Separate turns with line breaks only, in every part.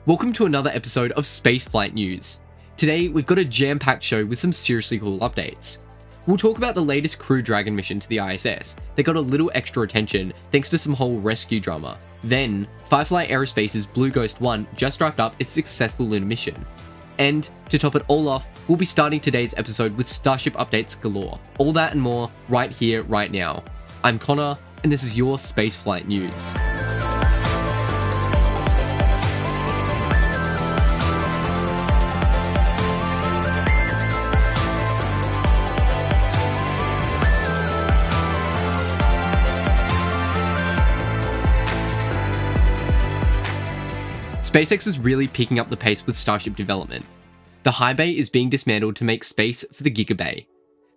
Welcome to another episode of Spaceflight News. Today, we've got a jam-packed show with some seriously cool updates. We'll talk about the latest Crew Dragon mission to the ISS that got a little extra attention thanks to some whole rescue drama. Then, Firefly Aerospace's Blue Ghost 1 just wrapped up its successful lunar mission. And, to top it all off, we'll be starting today's episode with Starship Updates galore. All that and more, right here, right now. I'm Connor, and this is your Spaceflight News. SpaceX is really picking up the pace with Starship development. The high bay is being dismantled to make space for the Giga Bay.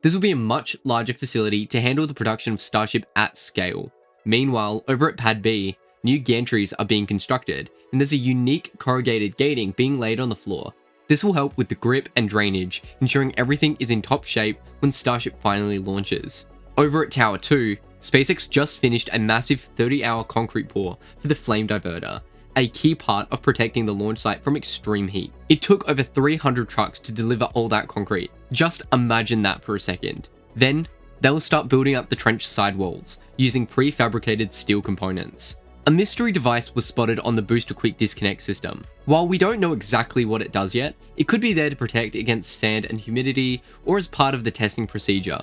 This will be a much larger facility to handle the production of Starship at scale. Meanwhile, over at Pad B, new gantries are being constructed, and there's a unique corrugated gating being laid on the floor. This will help with the grip and drainage, ensuring everything is in top shape when Starship finally launches. Over at Tower 2, SpaceX just finished a massive 30-hour concrete pour for the flame diverter, a key part of protecting the launch site from extreme heat. It took over 300 trucks to deliver all that concrete. Just imagine that for a second. Then, they'll start building up the trench sidewalls, using prefabricated steel components. A mystery device was spotted on the booster quick disconnect system. While we don't know exactly what it does yet, it could be there to protect against sand and humidity, or as part of the testing procedure.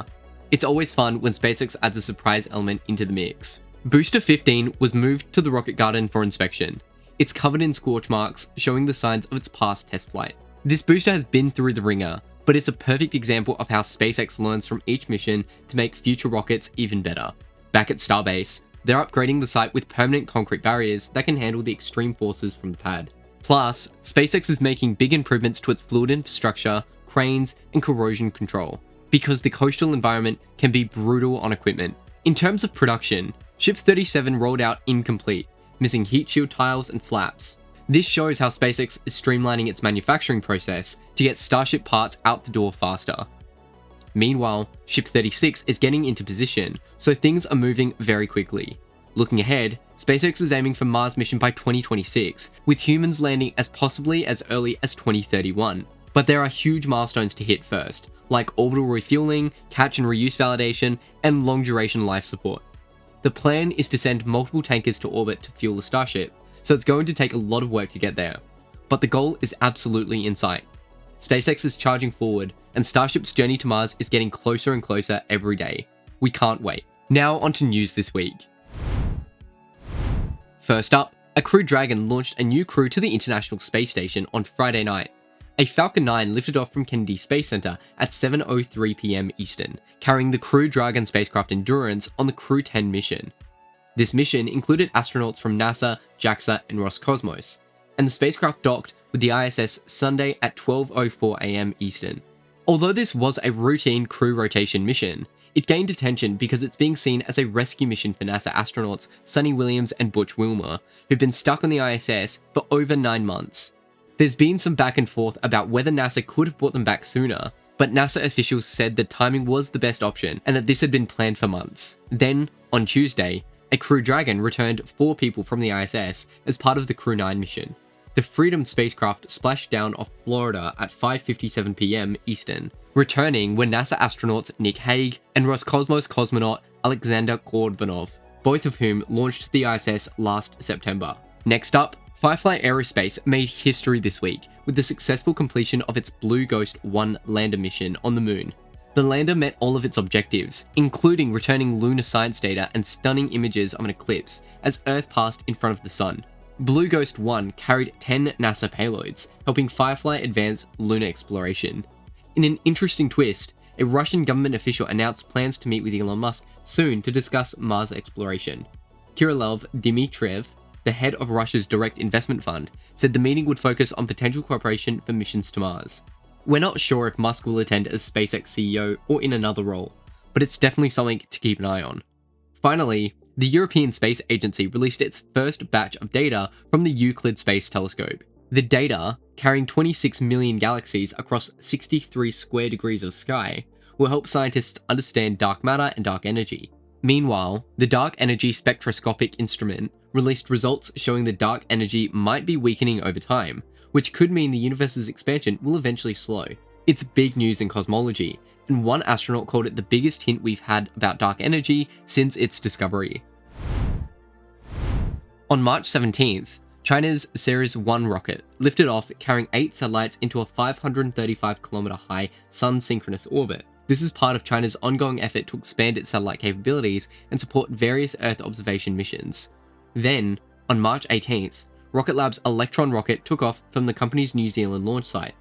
It's always fun when SpaceX adds a surprise element into the mix. Booster 15 was moved to the rocket garden for inspection. It's covered in scorch marks, showing the signs of its past test flight. This booster has been through the ringer, but it's a perfect example of how SpaceX learns from each mission to make future rockets even better. Back at Starbase, they're upgrading the site with permanent concrete barriers that can handle the extreme forces from the pad. Plus, SpaceX is making big improvements to its fluid infrastructure, cranes, and corrosion control, because the coastal environment can be brutal on equipment. In terms of production, Ship 37 rolled out incomplete, missing heat shield tiles and flaps. This shows how SpaceX is streamlining its manufacturing process to get Starship parts out the door faster. Meanwhile, Ship 36 is getting into position, so things are moving very quickly. Looking ahead, SpaceX is aiming for Mars mission by 2026, with humans landing as possibly as early as 2031. But there are huge milestones to hit first, like orbital refueling, catch and reuse validation, and long-duration life support. The plan is to send multiple tankers to orbit to fuel the Starship, so it's going to take a lot of work to get there. But the goal is absolutely in sight. SpaceX is charging forward, and Starship's journey to Mars is getting closer and closer every day. We can't wait. Now onto news this week. First up, a Crew Dragon launched a new crew to the International Space Station on Friday night. A Falcon 9 lifted off from Kennedy Space Center at 7:03 p.m. Eastern, carrying the Crew Dragon spacecraft Endurance on the Crew 10 mission. This mission included astronauts from NASA, JAXA, and Roscosmos, and the spacecraft docked with the ISS Sunday at 12:04 a.m. Eastern. Although this was a routine crew rotation mission, it gained attention because it's being seen as a rescue mission for NASA astronauts Suni Williams and Butch Wilmore, who've been stuck on the ISS for over 9 months. There's been some back and forth about whether NASA could have brought them back sooner, but NASA officials said that timing was the best option and that this had been planned for months. Then, on Tuesday, a Crew Dragon returned 4 people from the ISS as part of the Crew 9 mission. The Freedom spacecraft splashed down off Florida at 5:57 p.m. Eastern. Returning were NASA astronauts Nick Hague and Roscosmos cosmonaut Alexander Gorbanov, both of whom launched to the ISS last September. Next up, Firefly Aerospace made history this week with the successful completion of its Blue Ghost 1 lander mission on the moon. The lander met all of its objectives, including returning lunar science data and stunning images of an eclipse as Earth passed in front of the Sun. Blue Ghost 1 carried 10 NASA payloads, helping Firefly advance lunar exploration. In an interesting twist, a Russian government official announced plans to meet with Elon Musk soon to discuss Mars exploration. Kirillov Dmitriev, the head of Russia's direct investment fund, said the meeting would focus on potential cooperation for missions to Mars. We're not sure if Musk will attend as SpaceX CEO or in another role, but it's definitely something to keep an eye on. Finally, the European Space Agency released its first batch of data from the Euclid Space Telescope. The data, carrying 26 million galaxies across 63 square degrees of sky, will help scientists understand dark matter and dark energy. Meanwhile, the Dark Energy Spectroscopic Instrument released results showing the dark energy might be weakening over time, which could mean the universe's expansion will eventually slow. It's big news in cosmology, and one astronaut called it the biggest hint we've had about dark energy since its discovery. On March 17th, China's Series 1 rocket lifted off carrying 8 satellites into a 535km high sun-synchronous orbit. This is part of China's ongoing effort to expand its satellite capabilities and support various Earth observation missions. Then, on March 18th, Rocket Lab's Electron rocket took off from the company's New Zealand launch site.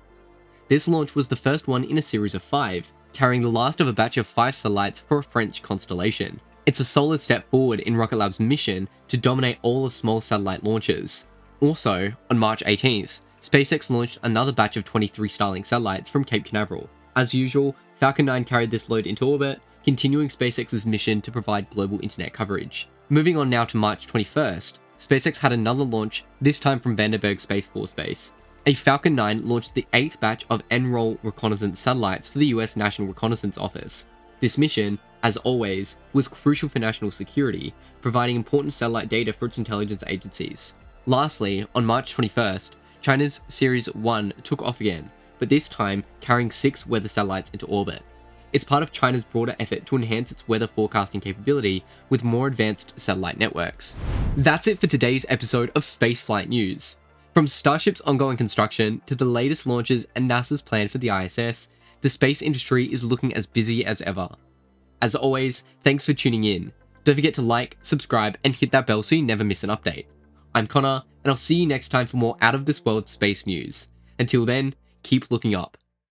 This launch was the first one in a series of 5, carrying the last of a batch of 5 satellites for a French constellation. It's a solid step forward in Rocket Lab's mission to dominate all of small satellite launches. Also, on March 18th, SpaceX launched another batch of 23 Starlink satellites from Cape Canaveral. As usual, Falcon 9 carried this load into orbit, continuing SpaceX's mission to provide global internet coverage. Moving on now to March 21st, SpaceX had another launch, this time from Vandenberg Space Force Base. A Falcon 9 launched the 8th batch of NROL reconnaissance satellites for the US National Reconnaissance Office. This mission, as always, was crucial for national security, providing important satellite data for its intelligence agencies. Lastly, on March 21st, China's Series 1 took off again, but this time carrying 6 weather satellites into orbit. It's part of China's broader effort to enhance its weather forecasting capability with more advanced satellite networks. That's it for today's episode of Spaceflight News. From Starship's ongoing construction to the latest launches and NASA's plan for the ISS, the space industry is looking as busy as ever. As always, thanks for tuning in. Don't forget to like, subscribe, and hit that bell so you never miss an update. I'm Connor, and I'll see you next time for more out-of-this-world space news. Until then, keep looking up.